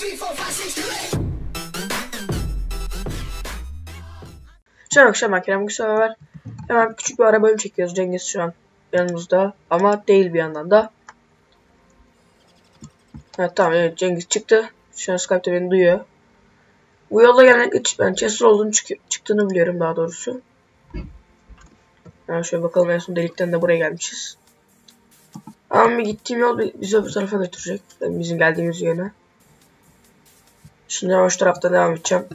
Selam akşam ben Kerem Gülsever. Hemen küçük bir ara bölüm çekiyoruz. Cengiz şu an yanımızda ama değil bir yandan da. Evet tamam, evet Cengiz çıktı. Şu an Skype'te beni duyuyor. Bu yolda genellikle ben Chester olduğunu çıktığını biliyorum daha doğrusu. Yani şöyle bakalım, en son delikten de buraya gelmişiz. Ama bir gittiğim yol bizi öbür tarafa götürecek. Yani bizim geldiğimiz yöne. Şimdi ben şu tarafta devam edeceğim.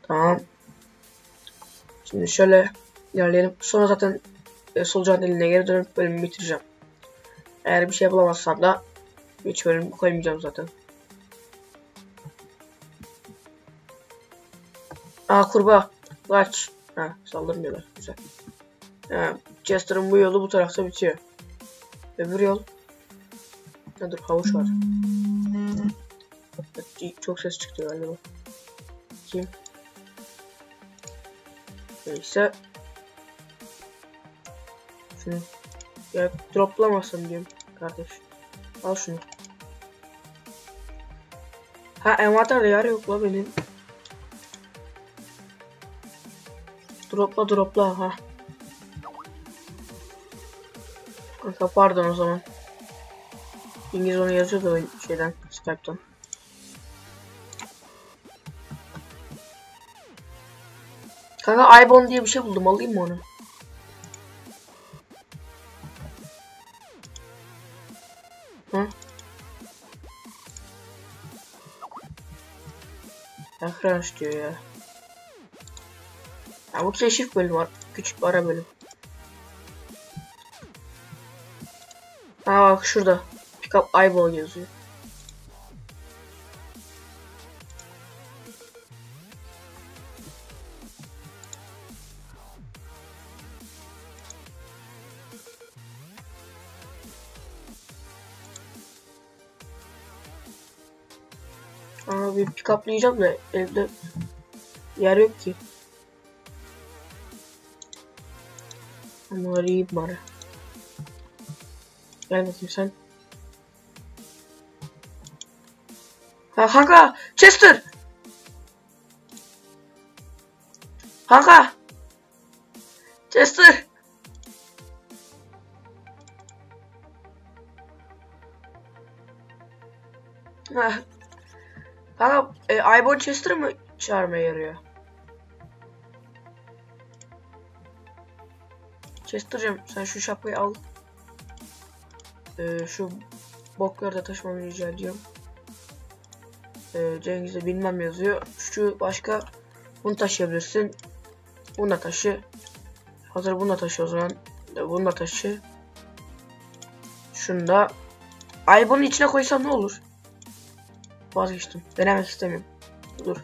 Tamam. Şimdi şöyle ilerleyelim. Sonra zaten solucan eline geri dönüp bölümü bitireceğim. Eğer bir şey bulamazsam da hiç bölüm koymayacağım zaten. Aa, kurbağa. Kaç. Ha, saldırmıyorlar. Güzel. Ha, Chester'ın bu yolu bu tarafta bitiyor. Öbür yol. Ha, dur, havuç var. Çok ses çıktı galiba. Kim? Neyse. Şunu. Ya droplamasın diyorum kardeş. Al şunu. Ha, envanterde yer yok la benim. Dropla ha. Kanka pardon o zaman. İngiliz onu yazıyordu o şeyden, Skype'tan. Kanka iBone diye bir şey buldum, alayım mı onu? Hı? Crunch diyor ya. Ya bu keşif bölümü var. Küçük bir ara bölüm. Ha bak şurada. Pick up iBone yazıyor. Aa, bir pick up'layacağım da evde yer yok ki. Ama arayayım bari. Gel bakayım sen. Ha kanka! Chester! Kanka! Chester! Ha. Kanka iBone Chester'ı mı çağırmaya yarıyor? Chester'cığım sen şu şapkayı al. Şu bokları da taşımamı rica ediyorum. Cengiz'e bilmem yazıyor. Şu başka bunu taşıyabilirsin. Bunu da taşı. Hazır bunu da taşı o zaman. Bunu da taşı. Şunu da. iBone'un içine koysam ne olur? Vazgeçtim. Denemek istemiyorum. Dur.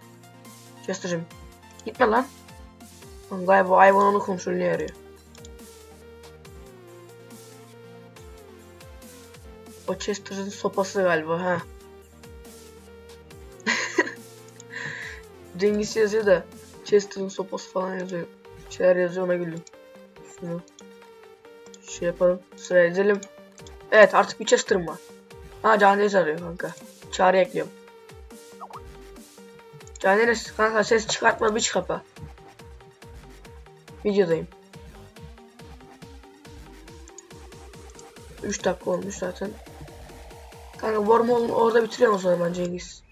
Chester'cığım. Gitme lan. Galiba iBone onu kontrolüne yarıyor. O Chester'ın sopası galiba ha. Cengiz yazıyor da Chester'ın sopası falan yazıyor. Şeyler yazıyor, ona güldüm. Şunu şey yapalım. Sıraya edelim. Evet, artık bir Chester'ım var. Ha, Caner'i arıyor kanka. Çağrı ekliyorum. Caner'i kanka ses çıkartma, bir kapa. Videodayım. 3 dakika olmuş zaten. Kanka wormhole'unu orada bitiriyorum o zaman ben Cengiz.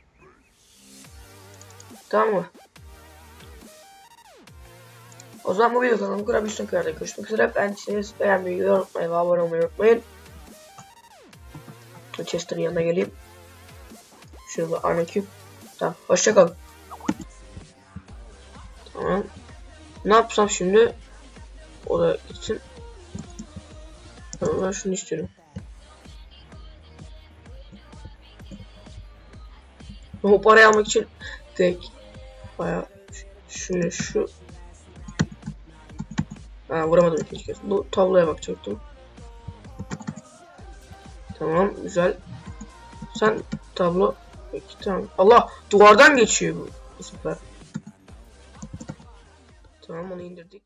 Tamam mı? O zaman bu video kanalıma kadar bir sonraki videoda görüşmek üzere. Beğendiyseniz beğenmeyi, yorum atmayı ve abone olmayı unutmayın. Chester'ın yanına geleyim. Şurada Arnaküp. Tamam, hoşçakalın. Tamam. Ne yapsam şimdi? O da gitsin. Tamam, ben şunu istiyorum. O parayı almak için tek bayağı şu vuramadım ikinci kez. Bu tabloya bakacaktım. Tamam, güzel. Sen tablo. Peki tamam. Allah, duvardan geçiyor bu. Süper. Tamam, onu indirdik.